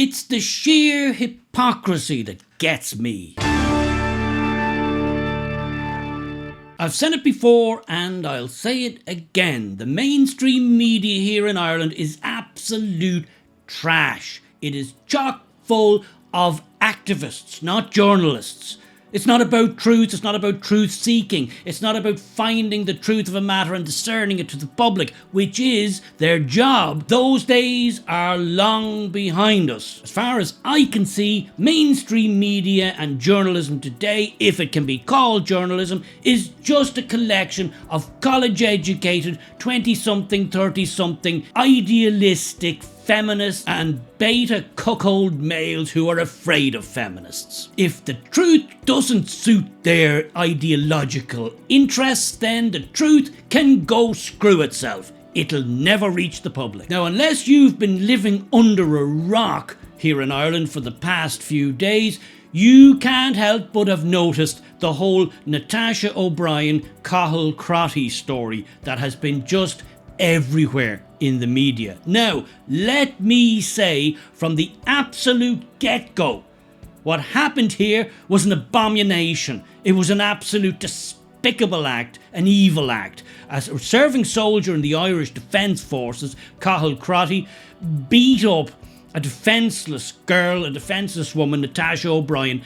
It's the sheer hypocrisy that gets me. I've said it before and I'll say it again. The mainstream media here in Ireland is absolute trash. It is chock full of activists, not journalists. It's not about truth, it's not about truth seeking, it's not about finding the truth of a matter and discerning it to the public, which is their job. Those days are long behind us. As far as I can see, mainstream media and journalism today, if it can be called journalism, is just a collection of college-educated 20-something, 30-something, idealistic feminists and beta cuckold males who are afraid of feminists. If the truth doesn't suit their ideological interests, then the truth can go screw itself. It'll never reach the public. Now, unless you've been living under a rock here in Ireland for the past few days, you can't help but have noticed the whole Natasha O'Brien Cathal Crotty story that has been just everywhere in the media. Now, let me say from the absolute get-go, what happened here was an abomination. It was an absolute despicable act, an evil act. As a serving soldier in the Irish Defence Forces, Cathal Crotty beat up a defenceless girl, a defenceless woman, Natasha O'Brien,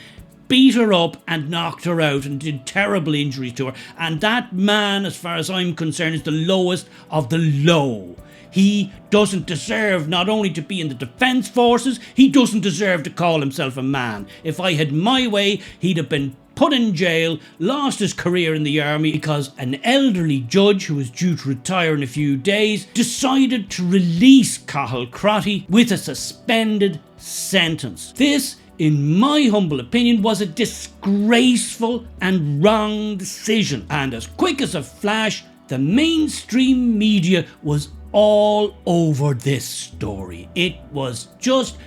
beat her up and knocked her out and did terrible injuries to her. And that man, as far as I'm concerned, is the lowest of the low. He doesn't deserve not only to be in the Defence Forces, he doesn't deserve to call himself a man. If I had my way, he'd have been put in jail, lost his career in the army because an elderly judge who was due to retire in a few days decided to release Cathal Crotty with a suspended sentence. This, in my humble opinion, was a disgraceful and wrong decision. And as quick as a flash, the mainstream media was all over this story. It was just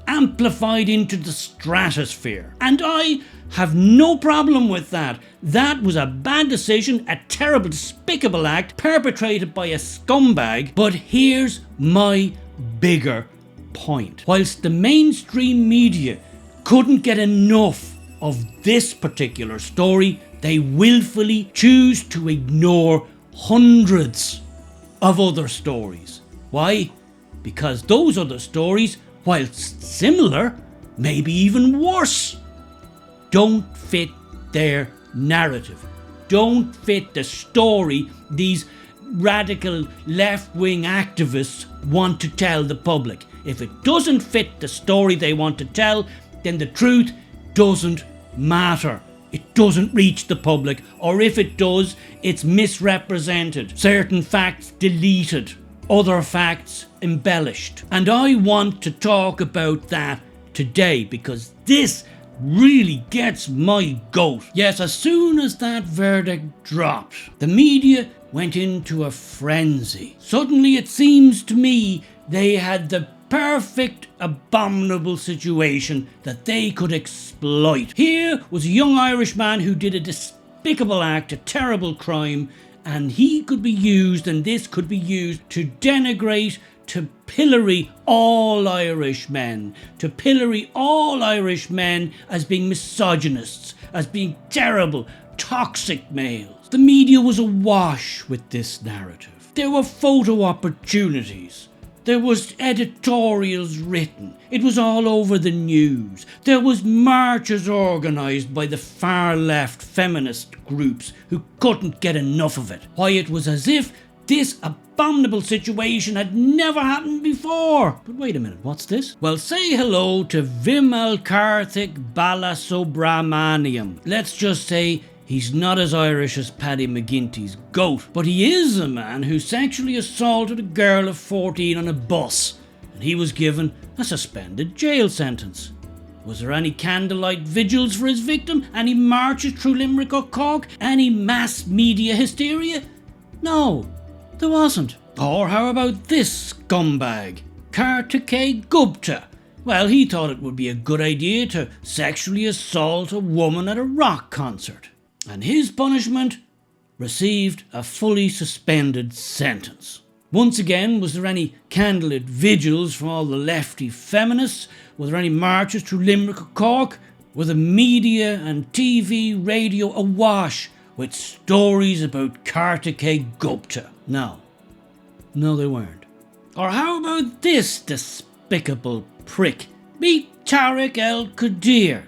amplified into the stratosphere. And I have no problem with that. That was a bad decision, a terrible, despicable act perpetrated by a scumbag. But here's my bigger point. Whilst the mainstream media couldn't get enough of this particular story, they willfully choose to ignore hundreds of other stories. Why? Because those other stories, whilst similar, maybe even worse, don't fit their narrative, don't fit the story these radical left-wing activists want to tell the public. If it doesn't fit the story they want to tell, then the truth doesn't matter. It doesn't reach the public, or if it does, it's misrepresented. Certain facts deleted, other facts embellished. And I want to talk about that today because this really gets my goat. Yes, as soon as that verdict dropped, the media went into a frenzy. Suddenly it seems to me they had the perfect abominable situation that they could exploit. Here was a young Irish man who did a despicable act, a terrible crime, and he could be used, and this could be used to denigrate, to pillory all Irish men, to pillory all Irish men as being misogynists, as being terrible, toxic males. The media was awash with this narrative. There were photo opportunities. There was editorials written. It was all over the news. There was marches organised by the far left feminist groups who couldn't get enough of it. Why, it was as if this abominable situation had never happened before. But wait a minute, what's this? Well, say hello to Vimal Karthik Balasubramaniam. Let's just say he's not as Irish as Paddy McGuinty's goat, but he is a man who sexually assaulted a girl of 14 on a bus, and he was given a suspended jail sentence. Was there any candlelight vigils for his victim? Any marches through Limerick or Cork? Any mass media hysteria? No, there wasn't. Or how about this scumbag, Karthikeya Gupta? Well, he thought it would be a good idea to sexually assault a woman at a rock concert. And his punishment? Received a fully suspended sentence. Once again, was there any candlelit vigils from all the lefty feminists? Were there any marches through Limerick or Cork? Were the media and TV, radio awash with stories about Karthikeya Gupta? No. No, they weren't. Or how about this despicable prick? Meet Tariq El-Qadir.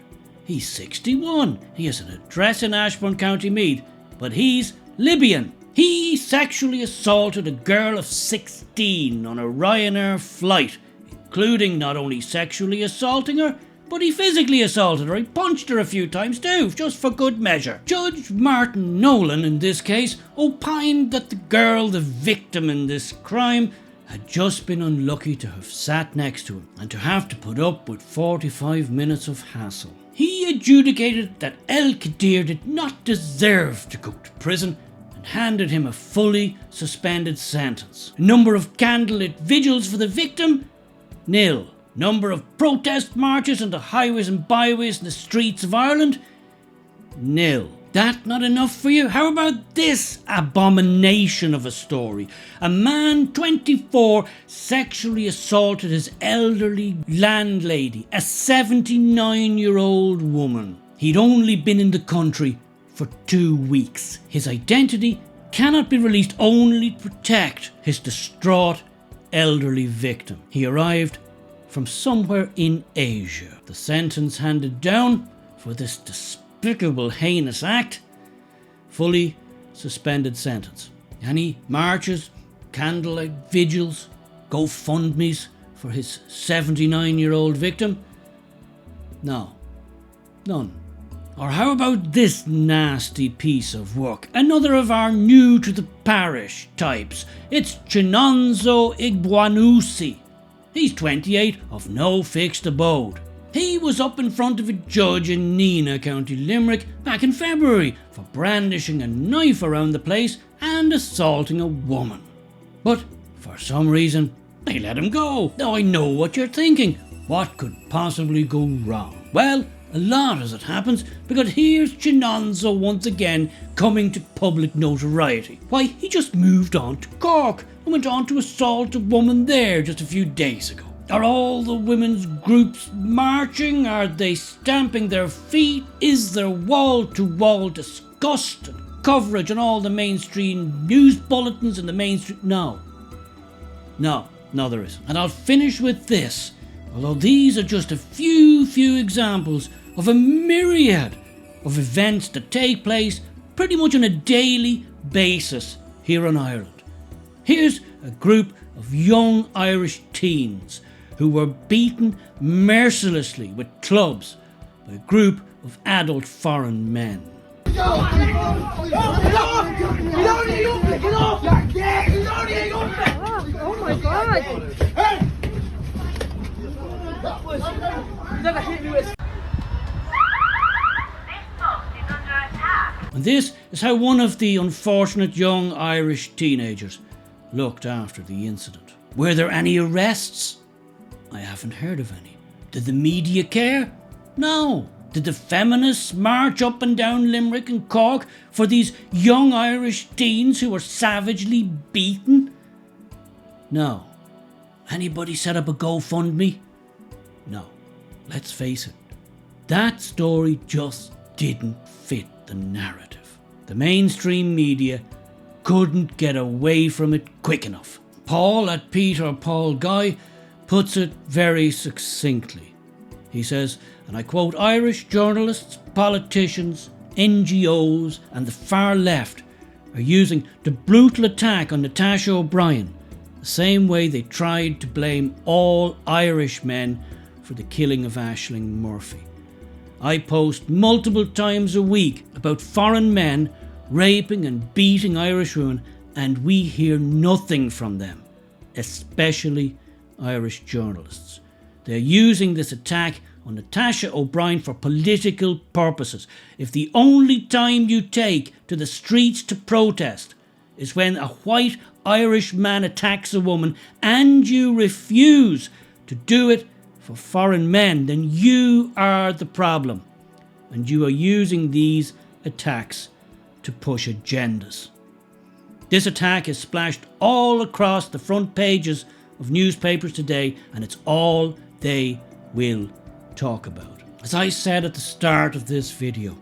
He's 61. He has an address in Ashbourne, County Meath, but he's Libyan. He sexually assaulted a girl of 16 on a Ryanair flight, including not only sexually assaulting her, but he physically assaulted her. He punched her a few times too, just for good measure. Judge Martin Nolan, in this case, opined that the girl, the victim in this crime, had just been unlucky to have sat next to him and to have to put up with 45 minutes of hassle. He adjudicated that El-Qadir did not deserve to go to prison and handed him a fully suspended sentence. Number of candlelit vigils for the victim? Nil. Number of protest marches on the highways and byways in the streets of Ireland? Nil. That not enough for you? How about this abomination of a story? A man, 24, sexually assaulted his elderly landlady, a 79-year-old woman. He'd only been in the country for 2 weeks. His identity cannot be released, only to protect his distraught elderly victim. He arrived from somewhere in Asia. The sentence handed down for this despicable, heinous act: fully suspended sentence. Any marches, candlelight vigils, GoFundMes for his 79-year-old victim? No. None. Or how about this nasty piece of work? Another of our new to the parish types. It's Chinonso Igboanusi. He's 28, of no fixed abode. He was up in front of a judge in Neenah, County Limerick, back in February for brandishing a knife around the place and assaulting a woman. But for some reason, they let him go. Now I know what you're thinking. What could possibly go wrong? Well, a lot as it happens, because here's Chinonso once again coming to public notoriety. Why, he just moved on to Cork and went on to assault a woman there just a few days ago. Are all the women's groups marching? Are they stamping their feet? Is there wall-to-wall disgust and coverage on all the mainstream news bulletins in the mainstream? No, there isn't. And I'll finish with this. Although these are just a few examples of a myriad of events that take place pretty much on a daily basis here in Ireland. Here's a group of young Irish teens who were beaten mercilessly with clubs by a group of adult foreign men. Oh my God! And this is how one of the unfortunate young Irish teenagers looked after the incident. Were there any arrests? I haven't heard of any. Did the media care? No. Did the feminists march up and down Limerick and Cork for these young Irish teens who were savagely beaten? No. Anybody set up a GoFundMe? No. Let's face it, that story just didn't fit the narrative. The mainstream media couldn't get away from it quick enough. Paul at Peter Paul Guy puts it very succinctly. He says, and I quote, Irish journalists, politicians, NGOs and the far left are using the brutal attack on Natasha O'Brien the same way they tried to blame all Irish men for the killing of Aisling Murphy. I post multiple times a week about foreign men raping and beating Irish women, and we hear nothing from them, especially Irish journalists. They're using this attack on Natasha O'Brien for political purposes. If the only time you take to the streets to protest is when a white Irish man attacks a woman and you refuse to do it for foreign men, then you are the problem. And you are using these attacks to push agendas. This attack is splashed all across the front pages of newspapers today, and it's all they will talk about. As I said at the start of this video,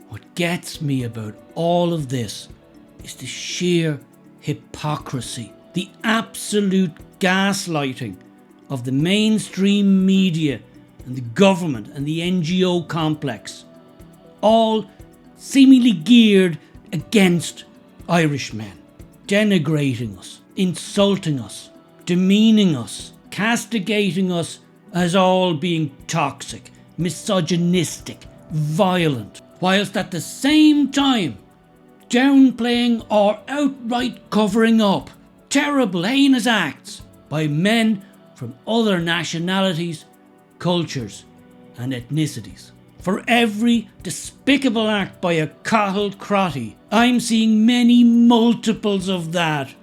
what gets me about all of this is the sheer hypocrisy, the absolute gaslighting of the mainstream media and the government and the NGO complex, all seemingly geared against Irish men, denigrating us, insulting us, demeaning us, castigating us as all being toxic, misogynistic, violent, whilst at the same time downplaying or outright covering up terrible, heinous acts by men from other nationalities, cultures and ethnicities. For every despicable act by a Cathal Crotty, I'm seeing many multiples of that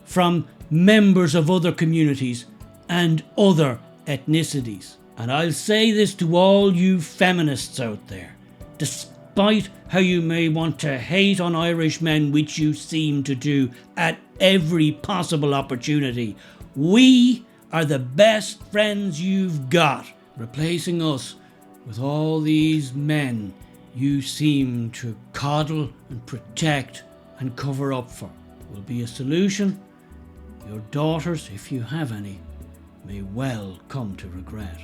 from members of other communities and other ethnicities. And I'll say this to all you feminists out there: despite how you may want to hate on Irish men, which you seem to do at every possible opportunity, we are the best friends you've got. Replacing us with all these men you seem to coddle and protect and cover up for will be a solution your daughters, if you have any, may well come to regret.